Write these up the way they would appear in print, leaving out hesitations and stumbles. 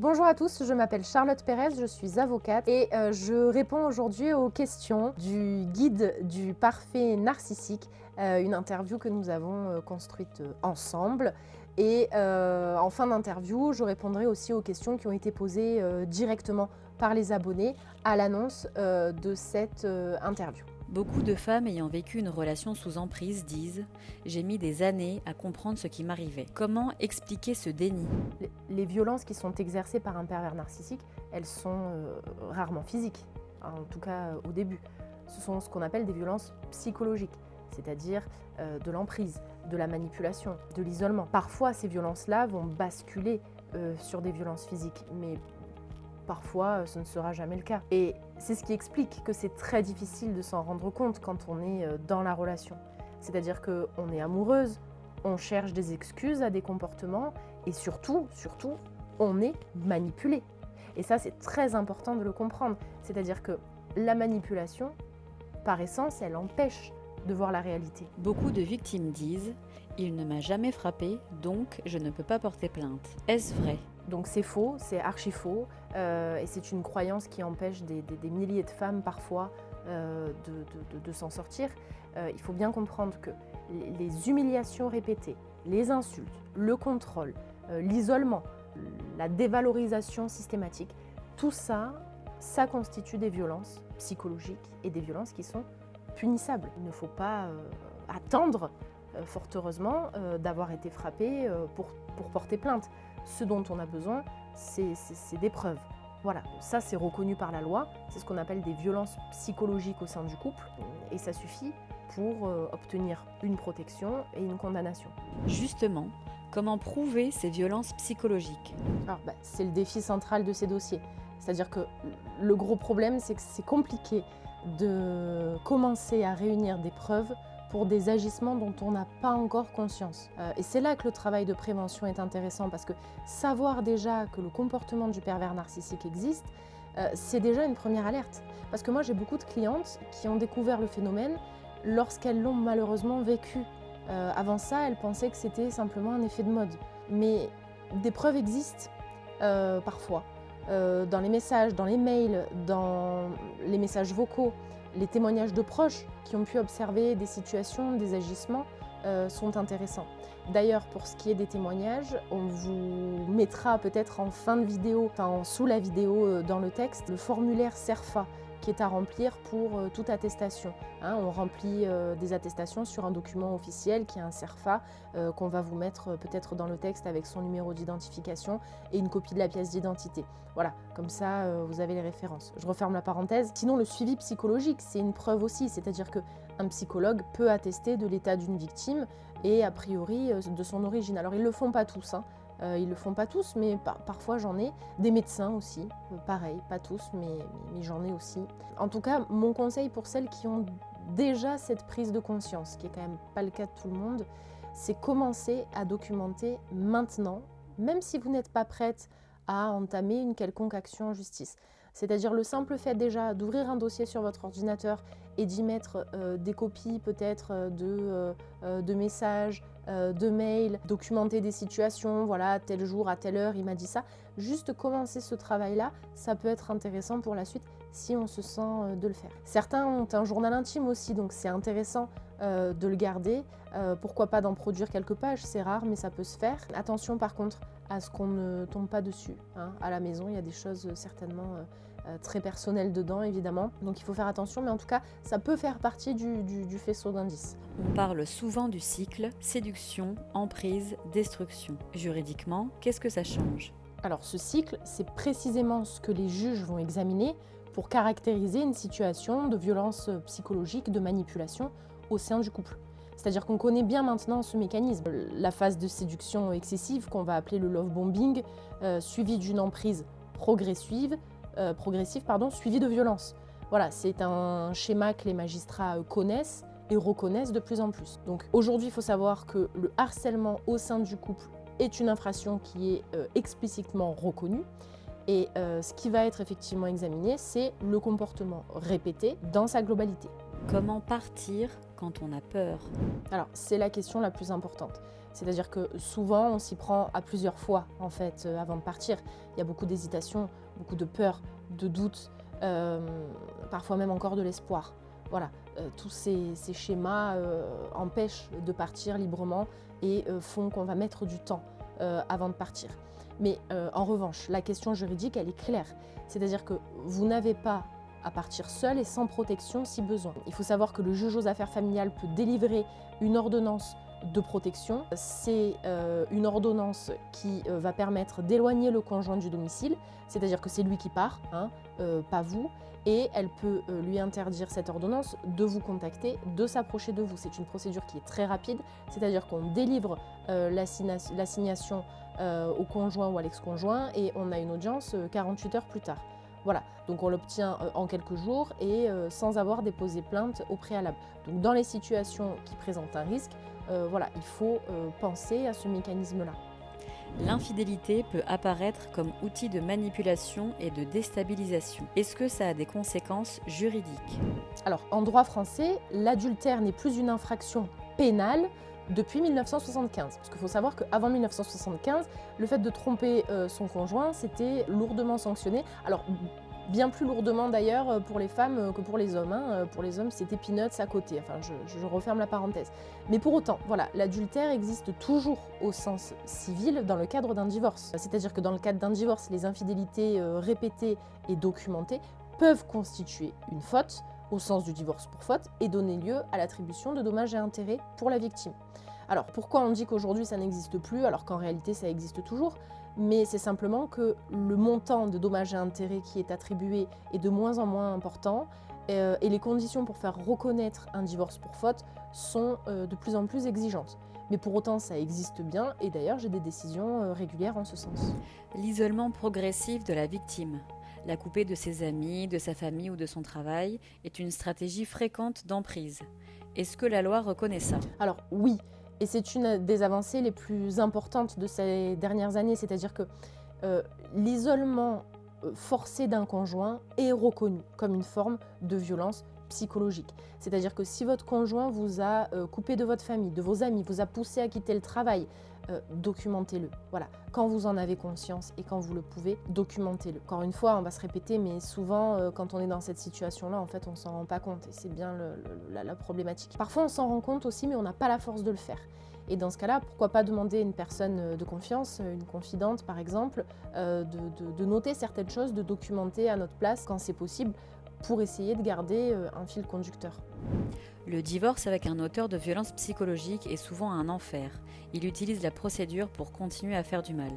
Bonjour à tous, je m'appelle Charlotte Pérez, je suis avocate et je réponds aujourd'hui aux questions du guide du parfait narcissique, une interview que nous avons construite ensemble. Et en fin d'interview, je répondrai aussi aux questions qui ont été posées directement par les abonnés à l'annonce de cette interview. Beaucoup de femmes ayant vécu une relation sous emprise disent « J'ai mis des années à comprendre ce qui m'arrivait ». Comment expliquer ce déni ? Les violences qui sont exercées par un pervers narcissique, elles sont rarement physiques, en tout cas au début. Ce sont ce qu'on appelle des violences psychologiques, c'est-à-dire de l'emprise, de la manipulation, de l'isolement. Parfois, ces violences-là vont basculer sur des violences physiques, mais parfois, ce ne sera jamais le cas. Et c'est ce qui explique que c'est très difficile de s'en rendre compte quand on est dans la relation. C'est-à-dire qu'on est amoureuse, on cherche des excuses à des comportements et surtout, on est manipulé. Et ça, c'est très important de le comprendre. C'est-à-dire que la manipulation, par essence, elle empêche de voir la réalité. Beaucoup de victimes disent « Il ne m'a jamais frappé, donc je ne peux pas porter plainte ». Est-ce vrai ? Donc c'est faux, c'est archi faux, et c'est une croyance qui empêche des milliers de femmes parfois de s'en sortir. Il faut bien comprendre que les humiliations répétées, les insultes, le contrôle, l'isolement, la dévalorisation systématique, tout ça, ça constitue des violences psychologiques et des violences qui sont punissables. Il ne faut pas attendre, fort heureusement, d'avoir été frappé pour porter plainte. Ce dont on a besoin, c'est des preuves. Voilà, ça c'est reconnu par la loi, c'est ce qu'on appelle des violences psychologiques au sein du couple, et ça suffit pour obtenir une protection et une condamnation. Justement, comment prouver ces violences psychologiques ? Alors, c'est le défi central de ces dossiers. C'est-à-dire que le gros problème, c'est que c'est compliqué de commencer à réunir des preuves pour des agissements dont on n'a pas encore conscience. Et c'est là que le travail de prévention est intéressant, parce que savoir déjà que le comportement du pervers narcissique existe, c'est déjà une première alerte. Parce que moi, j'ai beaucoup de clientes qui ont découvert le phénomène lorsqu'elles l'ont malheureusement vécu. Avant ça, elles pensaient que c'était simplement un effet de mode. Mais des preuves existent parfois. Dans les messages, dans les mails, dans les messages vocaux, les témoignages de proches qui ont pu observer des situations, des agissements sont intéressants. D'ailleurs, pour ce qui est des témoignages, on vous mettra peut-être en fin de vidéo, enfin sous la vidéo dans le texte, le formulaire CERFA qui est à remplir pour toute attestation. On remplit des attestations sur un document officiel qui est un CERFA qu'on va vous mettre peut-être dans le texte avec son numéro d'identification et une copie de la pièce d'identité. Voilà, comme ça vous avez les références. Je referme la parenthèse. Sinon, le suivi psychologique, c'est une preuve aussi, c'est-à-dire qu'un psychologue peut attester de l'état d'une victime et a priori de son origine. Alors ils ne le font pas tous, ils le font pas tous, mais parfois j'en ai. Des médecins aussi, pareil, pas tous, mais j'en ai aussi. En tout cas, mon conseil pour celles qui ont déjà cette prise de conscience, qui est quand même pas le cas de tout le monde, c'est commencer à documenter maintenant, même si vous n'êtes pas prête à entamer une quelconque action en justice. C'est-à-dire le simple fait déjà d'ouvrir un dossier sur votre ordinateur et d'y mettre des copies peut-être de messages, de mails, documenter des situations, voilà, tel jour, à telle heure, il m'a dit ça. Juste commencer ce travail-là, ça peut être intéressant pour la suite si on se sent de le faire. Certains ont un journal intime aussi, donc c'est intéressant de le garder. Pourquoi pas d'en produire quelques pages, c'est rare, mais ça peut se faire. Attention par contre à ce qu'on ne tombe pas dessus. À la maison, il y a des choses certainement très personnelles dedans, évidemment. Donc il faut faire attention, mais en tout cas, ça peut faire partie du faisceau d'indices. On parle souvent du cycle séduction, emprise, destruction. Juridiquement, qu'est-ce que ça change ? Alors ce cycle, c'est précisément ce que les juges vont examiner pour caractériser une situation de violence psychologique, de manipulation au sein du couple. C'est-à-dire qu'on connaît bien maintenant ce mécanisme, la phase de séduction excessive qu'on va appeler le love bombing, suivie d'une emprise progressive, suivie de violence. Voilà, c'est un schéma que les magistrats connaissent et reconnaissent de plus en plus. Donc aujourd'hui, il faut savoir que le harcèlement au sein du couple est une infraction qui est explicitement reconnue. Et ce qui va être effectivement examiné, c'est le comportement répété dans sa globalité. Comment partir quand on a peur ? Alors, c'est la question la plus importante. C'est-à-dire que souvent, on s'y prend à plusieurs fois, en fait, avant de partir. Il y a beaucoup d'hésitation, beaucoup de peur, de doute, parfois même encore de l'espoir. Voilà, tous ces schémas empêchent de partir librement et font qu'on va mettre du temps avant de partir. Mais en revanche, la question juridique, elle est claire. C'est-à-dire que vous n'avez pas à partir seul et sans protection si besoin. Il faut savoir que le juge aux affaires familiales peut délivrer une ordonnance de protection. C'est une ordonnance qui va permettre d'éloigner le conjoint du domicile, c'est-à-dire que c'est lui qui part, pas vous, et elle peut lui interdire, cette ordonnance, de vous contacter, de s'approcher de vous. C'est une procédure qui est très rapide, c'est-à-dire qu'on délivre l'assignation au conjoint ou à l'ex-conjoint et on a une audience 48 heures plus tard. Voilà, donc on l'obtient en quelques jours et sans avoir déposé plainte au préalable. Donc dans les situations qui présentent un risque, voilà, il faut penser à ce mécanisme-là. L'infidélité peut apparaître comme outil de manipulation et de déstabilisation. Est-ce que ça a des conséquences juridiques? Alors, en droit français, l'adultère n'est plus une infraction pénale depuis 1975. Parce qu'il faut savoir qu'avant 1975, le fait de tromper son conjoint, c'était lourdement sanctionné. Alors, bien plus lourdement d'ailleurs pour les femmes que pour les hommes. Pour les hommes, c'était peanuts à côté. Enfin, je referme la parenthèse. Mais pour autant, voilà, l'adultère existe toujours au sens civil dans le cadre d'un divorce. C'est-à-dire que dans le cadre d'un divorce, les infidélités répétées et documentées peuvent constituer une faute au sens du divorce pour faute et donner lieu à l'attribution de dommages et intérêts pour la victime. Alors pourquoi on dit qu'aujourd'hui ça n'existe plus alors qu'en réalité ça existe toujours? Mais c'est simplement que le montant de dommages et intérêts qui est attribué est de moins en moins important et les conditions pour faire reconnaître un divorce pour faute sont de plus en plus exigeantes. Mais pour autant, ça existe bien et d'ailleurs, j'ai des décisions régulières en ce sens. L'isolement progressif de la victime, la couper de ses amis, de sa famille ou de son travail, est une stratégie fréquente d'emprise. Est-ce que la loi reconnaît ça? Alors oui. Et c'est une des avancées les plus importantes de ces dernières années, c'est-à-dire que l'isolement forcé d'un conjoint est reconnu comme une forme de violence psychologique. C'est-à-dire que si votre conjoint vous a coupé de votre famille, de vos amis, vous a poussé à quitter le travail, documentez-le. Voilà. Quand vous en avez conscience et quand vous le pouvez, documentez-le. Encore une fois, on va se répéter, mais souvent, quand on est dans cette situation-là, en fait, on ne s'en rend pas compte et c'est bien la problématique. Parfois, on s'en rend compte aussi, mais on n'a pas la force de le faire. Et dans ce cas-là, pourquoi pas demander à une personne de confiance, une confidente par exemple, de noter certaines choses, de documenter à notre place quand c'est possible, pour essayer de garder un fil conducteur. Le divorce avec un auteur de violence psychologique est souvent un enfer. Il utilise la procédure pour continuer à faire du mal.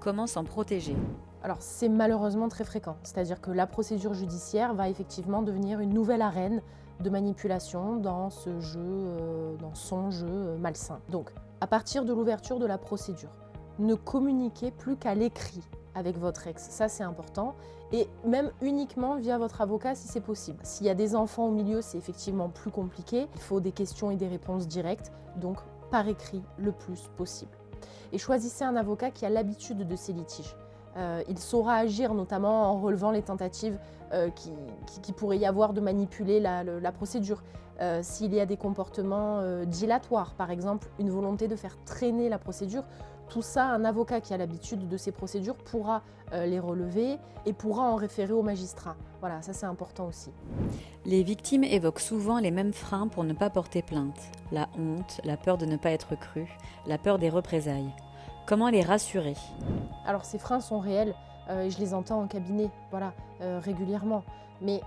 Comment s'en protéger? Alors c'est malheureusement très fréquent, c'est-à-dire que la procédure judiciaire va effectivement devenir une nouvelle arène de manipulation dans ce jeu, dans son jeu malsain. Donc à partir de l'ouverture de la procédure, ne communiquez plus qu'à l'écrit avec votre ex, ça c'est important, et même uniquement via votre avocat si c'est possible. S'il y a des enfants au milieu, c'est effectivement plus compliqué, il faut des questions et des réponses directes, donc par écrit le plus possible. Et choisissez un avocat qui a l'habitude de ces litiges. Il saura agir notamment en relevant les tentatives qui pourrait y avoir de manipuler la procédure. S'il y a des comportements dilatoires, par exemple une volonté de faire traîner la procédure, tout ça, un avocat qui a l'habitude de ces procédures pourra les relever et pourra en référer au magistrat. Voilà, ça c'est important aussi. Les victimes évoquent souvent les mêmes freins pour ne pas porter plainte. La honte, la peur de ne pas être crue, la peur des représailles. Comment les rassurer? Alors ces freins sont réels, et je les entends en cabinet, voilà, régulièrement. Mais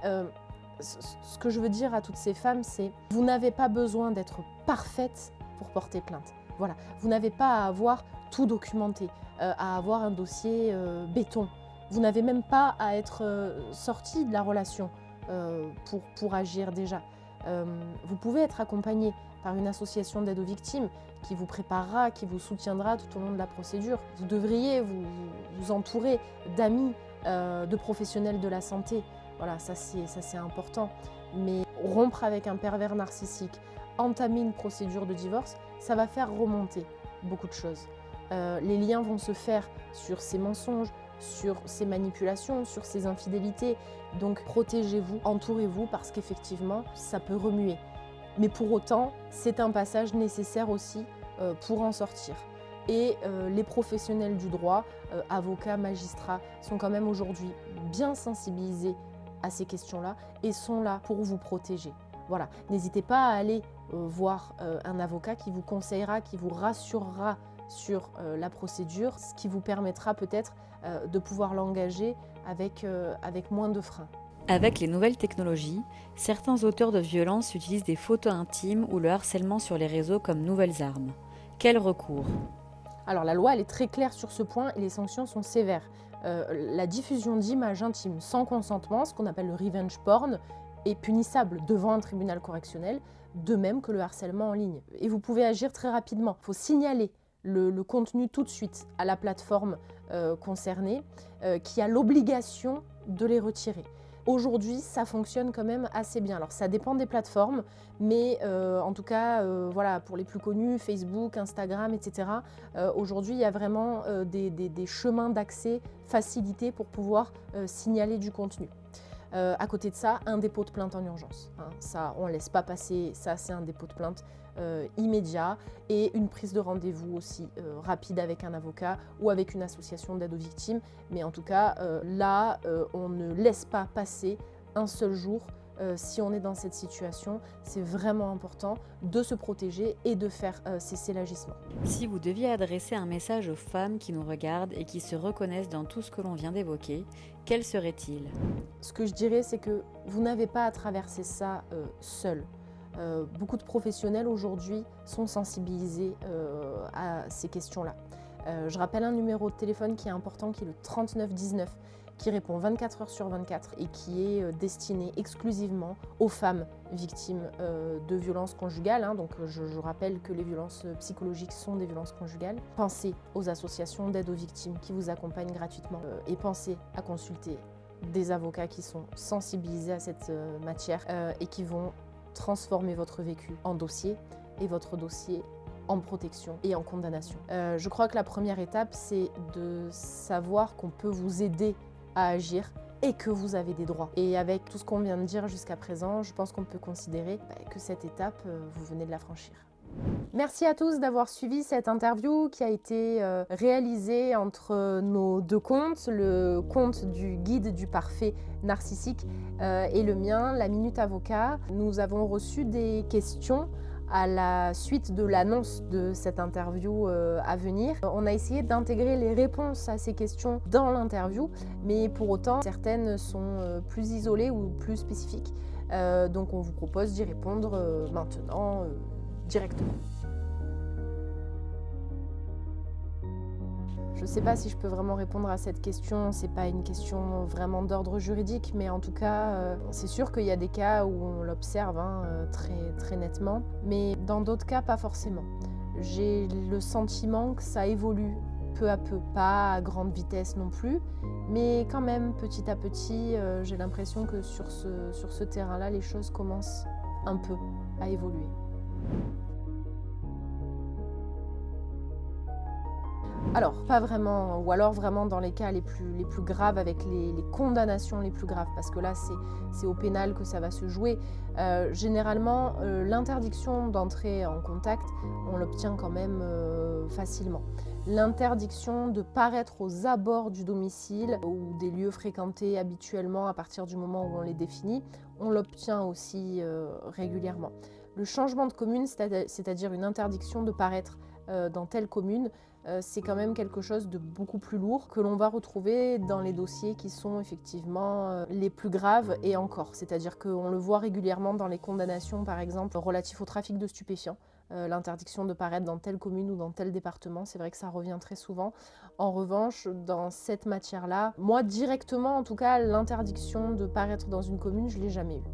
ce que je veux dire à toutes ces femmes, c'est vous n'avez pas besoin d'être parfaite pour porter plainte. Voilà, vous n'avez pas à avoir tout documenté, à avoir un dossier béton. Vous n'avez même pas à être sorti de la relation pour agir déjà. Vous pouvez être accompagné par une association d'aide aux victimes qui vous préparera, qui vous soutiendra tout au long de la procédure. Vous devriez vous entourer d'amis, de professionnels de la santé. Voilà, ça c'est important. Mais rompre avec un pervers narcissique, entamer une procédure de divorce, ça va faire remonter beaucoup de choses. Les liens vont se faire sur ces mensonges, sur ces manipulations, sur ces infidélités. Donc protégez-vous, entourez-vous parce qu'effectivement, ça peut remuer. Mais pour autant, c'est un passage nécessaire aussi pour en sortir. Et les professionnels du droit, avocats, magistrats, sont quand même aujourd'hui bien sensibilisés à ces questions-là et sont là pour vous protéger. Voilà. N'hésitez pas à aller voir un avocat qui vous conseillera, qui vous rassurera sur la procédure, ce qui vous permettra peut-être de pouvoir l'engager avec moins de freins. Avec les nouvelles technologies, certains auteurs de violences utilisent des photos intimes ou le harcèlement sur les réseaux comme nouvelles armes. Quel recours ? Alors la loi elle est très claire sur ce point et les sanctions sont sévères. La diffusion d'images intimes sans consentement, ce qu'on appelle le revenge porn, est punissable devant un tribunal correctionnel, de même que le harcèlement en ligne. Et vous pouvez agir très rapidement. Il faut signaler le contenu tout de suite à la plateforme concernée qui a l'obligation de les retirer. Aujourd'hui, ça fonctionne quand même assez bien. Alors, ça dépend des plateformes, mais en tout cas, voilà, pour les plus connus, Facebook, Instagram, etc., aujourd'hui, il y a vraiment des chemins d'accès facilités pour pouvoir signaler du contenu. À côté de ça, un dépôt de plainte en urgence. Hein. Ça, on ne laisse pas passer, ça c'est un dépôt de plainte immédiat et une prise de rendez-vous aussi rapide avec un avocat ou avec une association d'aide aux victimes. Mais en tout cas, là, on ne laisse pas passer un seul jour si on est dans cette situation. C'est vraiment important de se protéger et de faire cesser l'agissement. Si vous deviez adresser un message aux femmes qui nous regardent et qui se reconnaissent dans tout ce que l'on vient d'évoquer, quel serait-il ? Ce que je dirais, c'est que vous n'avez pas à traverser ça seul. Beaucoup de professionnels aujourd'hui sont sensibilisés à ces questions-là. Je rappelle un numéro de téléphone qui est important, qui est le 3919, qui répond 24 heures sur 24 et qui est destiné exclusivement aux femmes victimes de violences conjugales. Hein. Donc je rappelle que les violences psychologiques sont des violences conjugales. Pensez aux associations d'aide aux victimes qui vous accompagnent gratuitement et pensez à consulter des avocats qui sont sensibilisés à cette matière et qui vont transformer votre vécu en dossier et votre dossier en protection et en condamnation. Je crois que la première étape, c'est de savoir qu'on peut vous aider à agir et que vous avez des droits. Et avec tout ce qu'on vient de dire jusqu'à présent, je pense qu'on peut considérer que cette étape, vous venez de la franchir. Merci à tous d'avoir suivi cette interview qui a été réalisée entre nos deux comptes, le compte du guide du parfait narcissique et le mien, la Minute Avocat. Nous avons reçu des questions à la suite de l'annonce de cette interview à venir. On a essayé d'intégrer les réponses à ces questions dans l'interview, mais pour autant, certaines sont plus isolées ou plus spécifiques. Donc on vous propose d'y répondre maintenant directement. Je ne sais pas si je peux vraiment répondre à cette question, c'est pas une question vraiment d'ordre juridique, mais en tout cas, c'est sûr qu'il y a des cas où on l'observe très nettement, mais dans d'autres cas, pas forcément. J'ai le sentiment que ça évolue peu à peu, pas à grande vitesse non plus, mais quand même, petit à petit, j'ai l'impression que sur ce terrain-là, les choses commencent un peu à évoluer. Alors, pas vraiment, ou alors vraiment dans les cas les plus graves, avec les condamnations les plus graves, parce que là, c'est au pénal que ça va se jouer. Généralement, l'interdiction d'entrer en contact, on l'obtient quand même facilement. L'interdiction de paraître aux abords du domicile ou des lieux fréquentés habituellement à partir du moment où on les définit, on l'obtient aussi régulièrement. Le changement de commune, c'est-à-dire une interdiction de paraître dans telle commune, c'est quand même quelque chose de beaucoup plus lourd que l'on va retrouver dans les dossiers qui sont effectivement les plus graves et encore. C'est-à-dire qu'on le voit régulièrement dans les condamnations, par exemple, relatives au trafic de stupéfiants. L'interdiction de paraître dans telle commune ou dans tel département, c'est vrai que ça revient très souvent. En revanche, dans cette matière-là, moi directement, en tout cas, l'interdiction de paraître dans une commune, je ne l'ai jamais eue.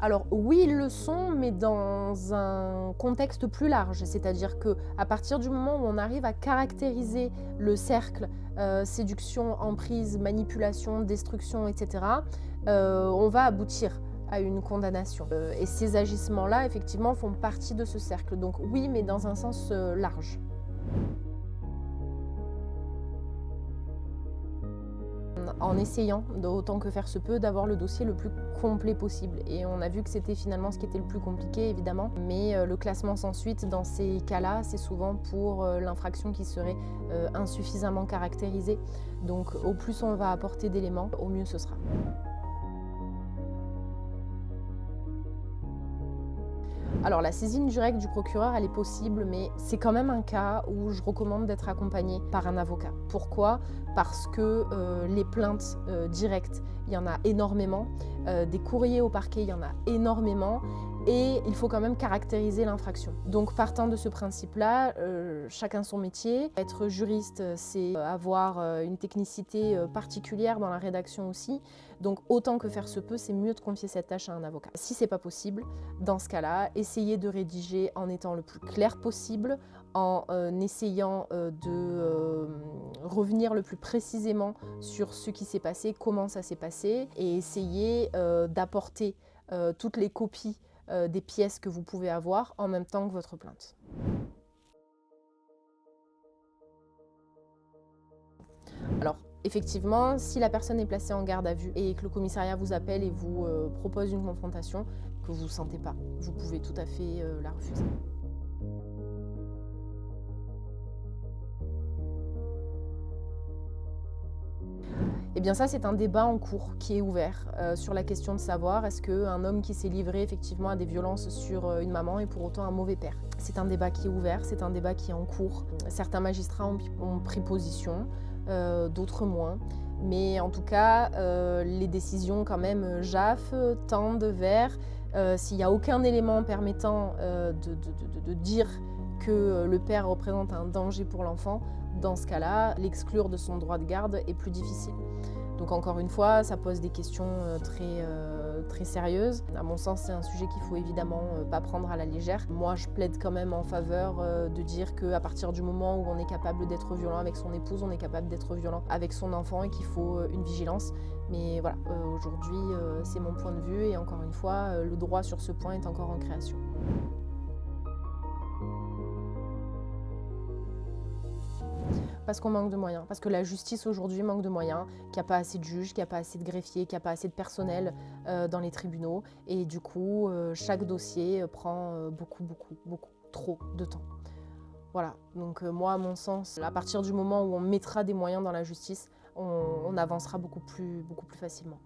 Alors oui, ils le sont, mais dans un contexte plus large, c'est-à-dire qu'à partir du moment où on arrive à caractériser le cercle séduction, emprise, manipulation, destruction, etc., on va aboutir à une condamnation. Et ces agissements-là, effectivement, font partie de ce cercle. Donc oui, mais dans un sens large. en essayant, autant que faire se peut, d'avoir le dossier le plus complet possible. Et on a vu que c'était finalement ce qui était le plus compliqué, évidemment. Mais le classement sans suite, dans ces cas-là, c'est souvent pour l'infraction qui serait insuffisamment caractérisée. Donc au plus on va apporter d'éléments, au mieux ce sera. Alors la saisine directe du procureur, elle est possible, mais c'est quand même un cas où je recommande d'être accompagné par un avocat. Pourquoi ? Parce que les plaintes directes, il y en a énormément. Des courriers au parquet, il y en a énormément. Et il faut quand même caractériser l'infraction. Donc partant de ce principe-là, chacun son métier. Être juriste, c'est avoir une technicité particulière dans la rédaction aussi. Donc autant que faire se peut, c'est mieux de confier cette tâche à un avocat. Si c'est pas possible, dans ce cas-là, essayez de rédiger en étant le plus clair possible, en essayant de revenir le plus précisément sur ce qui s'est passé, comment ça s'est passé, et essayez d'apporter toutes les copies des pièces que vous pouvez avoir en même temps que votre plainte. Alors, effectivement, si la personne est placée en garde à vue et que le commissariat vous appelle et vous propose une confrontation que vous ne sentez pas, vous pouvez tout à fait la refuser. Eh bien ça, c'est un débat en cours qui est ouvert sur la question de savoir est-ce qu'un homme qui s'est livré effectivement à des violences sur une maman est pour autant un mauvais père. C'est un débat qui est ouvert, c'est un débat qui est en cours. Certains magistrats ont pris position, d'autres moins. Mais en tout cas, les décisions quand même JAF tendent vers, s'il n'y a aucun élément permettant de dire que le père représente un danger pour l'enfant, dans ce cas-là, l'exclure de son droit de garde est plus difficile. Donc encore une fois, ça pose des questions très sérieuses. À mon sens, c'est un sujet qu'il faut évidemment pas prendre à la légère. Moi, je plaide quand même en faveur de dire qu'à partir du moment où on est capable d'être violent avec son épouse, on est capable d'être violent avec son enfant et qu'il faut une vigilance. Mais voilà, aujourd'hui, c'est mon point de vue et encore une fois, le droit sur ce point est encore en création. Parce qu'on manque de moyens, parce que la justice aujourd'hui manque de moyens, qu'il n'y a pas assez de juges, qu'il n'y a pas assez de greffiers, qu'il n'y a pas assez de personnel dans les tribunaux. Et du coup, chaque dossier prend beaucoup trop de temps. Voilà, donc moi, à mon sens, à partir du moment où on mettra des moyens dans la justice, on avancera beaucoup plus facilement.